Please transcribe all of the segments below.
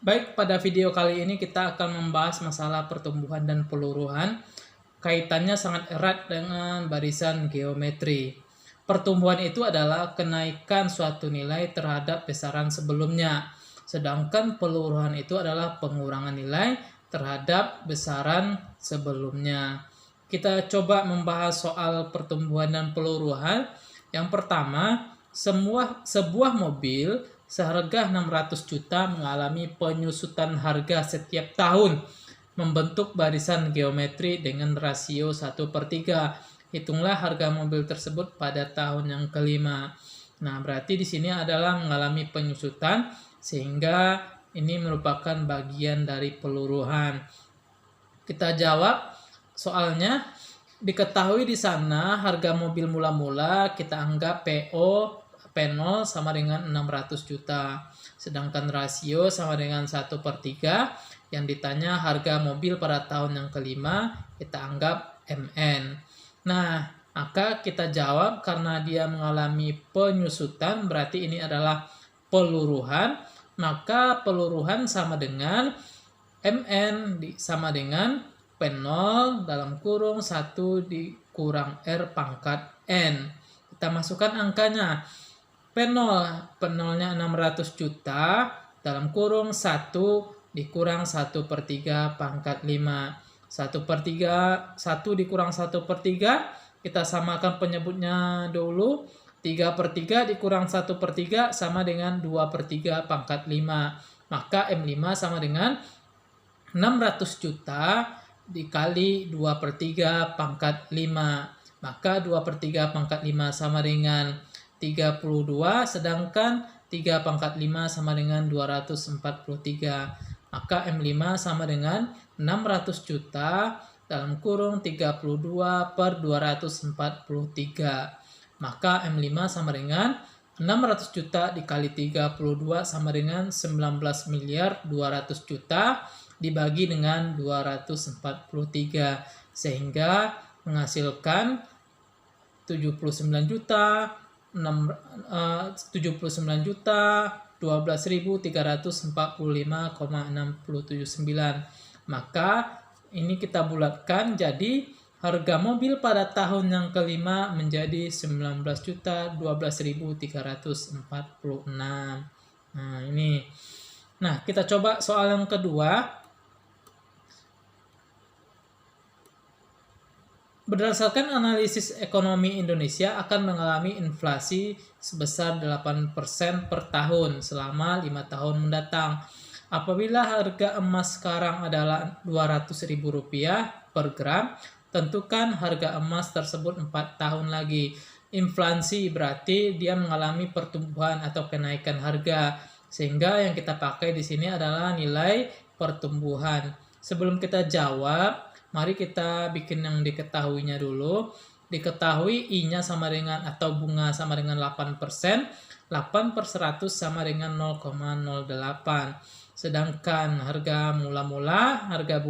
Baik, pada video kali ini kita akan membahas masalah pertumbuhan dan peluruhan. Kaitannya sangat erat dengan barisan geometri. Pertumbuhan itu adalah kenaikan suatu nilai terhadap besaran sebelumnya. Sedangkan peluruhan itu adalah pengurangan nilai terhadap besaran sebelumnya. Kita coba membahas soal pertumbuhan dan peluruhan. Yang pertama, sebuah mobil seharga 600 juta mengalami penyusutan harga setiap tahun, membentuk barisan geometri dengan rasio 1/3. Hitunglah harga mobil tersebut pada tahun yang kelima. Nah, berarti di sini adalah mengalami penyusutan, sehingga ini merupakan bagian dari peluruhan. Kita jawab soalnya. Diketahui di sana harga mobil mula-mula kita anggap P0 sama dengan 600 juta. Sedangkan rasio sama dengan 1/3. Yang ditanya harga mobil pada tahun yang kelima kita anggap MN. Nah, maka kita jawab karena dia mengalami penyusutan, berarti ini adalah peluruhan. Maka peluruhan sama dengan MN sama dengan P0 dalam kurung 1 dikurang R pangkat N. Kita masukkan angkanya. P0-nya 600 juta dalam kurung 1 dikurang 1/3 pangkat 5. 1 dikurang 1/3, kita samakan penyebutnya dulu. 3/3 dikurang 1/3 sama dengan 2/3 pangkat 5. Maka M5 sama dengan 600 juta dikali 2/3 pangkat 5. Maka 2/3 pangkat 5 sama dengan 32, sedangkan 3 pangkat 5 sama dengan 243. Maka M5 sama dengan 600 juta dalam kurung 32/243. Maka M5 sama dengan 600 juta dikali 32 sama dengan 19 miliar 200 juta dibagi dengan 243, sehingga menghasilkan 79 juta 12.345,679. Maka ini kita bulatkan jadi harga mobil pada tahun yang kelima menjadi 19.012.346. Nah, ini. Nah, kita coba soal yang kedua. Berdasarkan analisis ekonomi Indonesia akan mengalami inflasi sebesar 8% per tahun selama 5 tahun mendatang. Apabila harga emas sekarang adalah Rp200.000 per gram, tentukan harga emas tersebut 4 tahun lagi. Inflasi berarti dia mengalami pertumbuhan atau kenaikan harga, sehingga yang kita pakai di sini adalah nilai pertumbuhan. Sebelum kita jawab, mari kita bikin yang diketahuinya dulu. Diketahui I-nya sama dengan atau bunga sama dengan 8%. 8/100 sama dengan 0,08. Sedangkan harga mula-mula, harga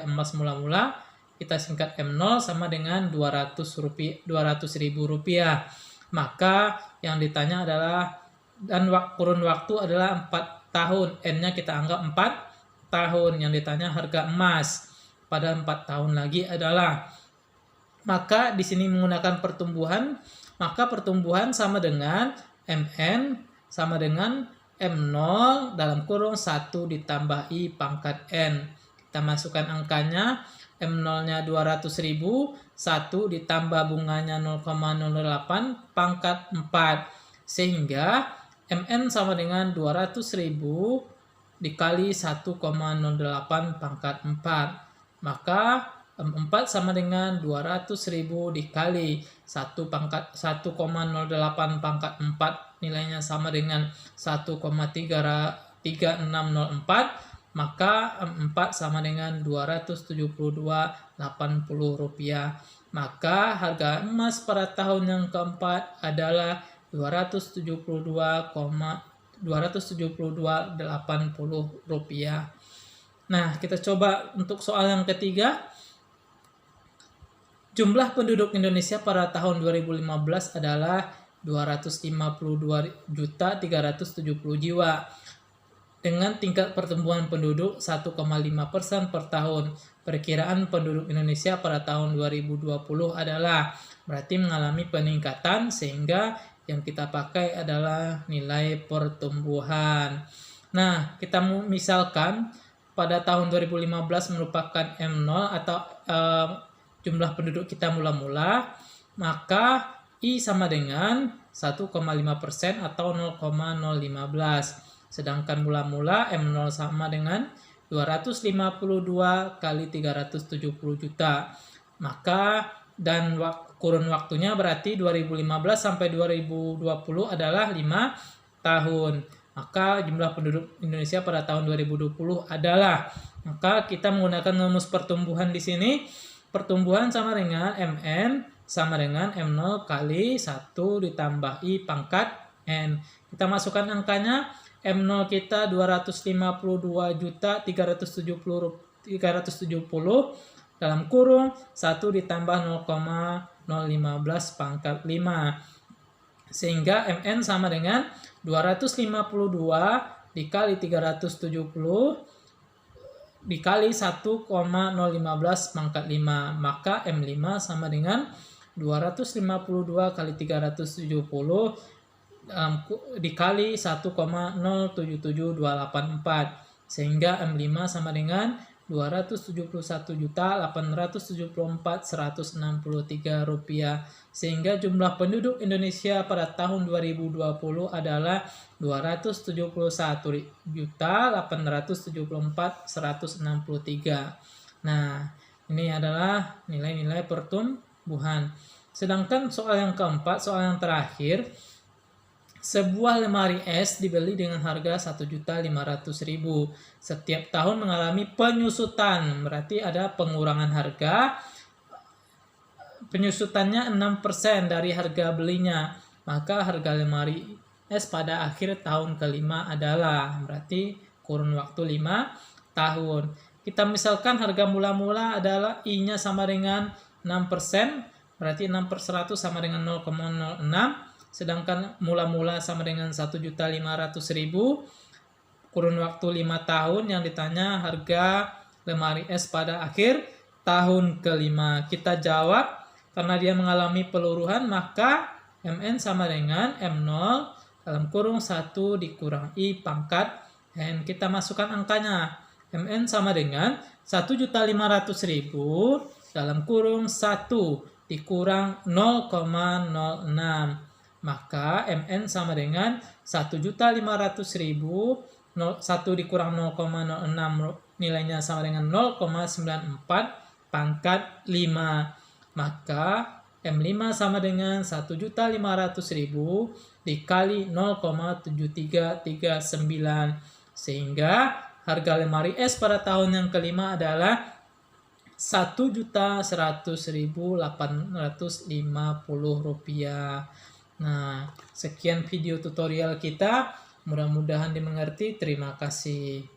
emas mula-mula kita singkat M0 sama dengan Rp200.000. Maka yang ditanya adalah dan kurun waktu adalah 4 tahun. N-nya kita anggap 4 tahun. Yang ditanya harga emas pada 4 tahun lagi adalah, maka di sini menggunakan pertumbuhan, maka pertumbuhan sama dengan MN sama dengan M0 dalam kurung 1 ditambah I pangkat N. Kita masukkan angkanya. M0-nya 200.000, 1 ditambah bunganya 0,08 pangkat 4. Sehingga MN sama dengan 200.000 dikali 1,08 pangkat 4. Maka 4 sama dengan 200.000 dikali 1,08 pangkat 4, nilainya sama dengan 1,3604. Maka 4 sama dengan Rp272.80. Maka harga emas pada tahun yang keempat adalah Rp272.80. Nah, kita coba untuk soal yang ketiga. Jumlah penduduk Indonesia pada tahun 2015 adalah 252.370 jiwa. dengan tingkat pertumbuhan penduduk 1,5% per tahun. Perkiraan penduduk Indonesia pada tahun 2020 adalah berarti mengalami peningkatan, sehingga yang kita pakai adalah nilai pertumbuhan. Nah, kita misalkan pada tahun 2015 merupakan M0 atau jumlah penduduk kita mula-mula, maka I sama dengan 1,5% atau 0,015. Sedangkan mula-mula M0 sama dengan 252 kali 370 juta. Maka dan kurun waktunya berarti 2015 sampai 2020 adalah 5 tahun. Maka jumlah penduduk Indonesia pada tahun 2020 adalah, maka kita menggunakan rumus pertumbuhan di sini. Pertumbuhan sama dengan MN sama dengan M0 kali 1 ditambah I pangkat N. Kita masukkan angkanya. M0 kita 252.370 dalam kurung 1 ditambah 0,015 pangkat 5. Sehingga MN sama dengan 252 dikali 370 dikali 1,015 pangkat 5. Maka M5 sama dengan 252 kali 370 dikali 1,077284, sehingga M5 sama dengan 271.874.163 rupiah. Sehingga jumlah penduduk Indonesia pada tahun 2020 adalah 271.874.163. Nah, ini adalah nilai-nilai pertumbuhan. Sedangkan soal yang keempat, soal yang terakhir, sebuah lemari es dibeli dengan harga 1.500.000. Setiap tahun mengalami penyusutan, berarti ada pengurangan harga. Penyusutannya 6% dari harga belinya. Maka harga lemari es pada akhir tahun kelima adalah, berarti kurun waktu 5 tahun. Kita misalkan harga mula-mula adalah I-nya sama dengan 6%, berarti 6 per 100 sama dengan 0,06. Sedangkan mula-mula sama dengan 1.500.000. Kurun waktu 5 tahun yang ditanya harga lemari es pada akhir tahun kelima. Kita jawab, karena dia mengalami peluruhan, maka MN sama dengan M0 dalam kurung 1 dikurang I pangkat N. Kita masukkan angkanya. MN sama dengan 1.500.000 dalam kurung 1 dikurang 0,06. Maka MN sama dengan 1.500.000, 1 dikurang 0,06 nilainya sama dengan 0,94 pangkat 5. Maka M5 sama dengan 1.500.000 dikali 0,7339. Sehingga harga lemari es pada tahun yang kelima adalah 1.100.850 rupiah. Nah, sekian video tutorial kita. Mudah-mudahan dimengerti. Terima kasih.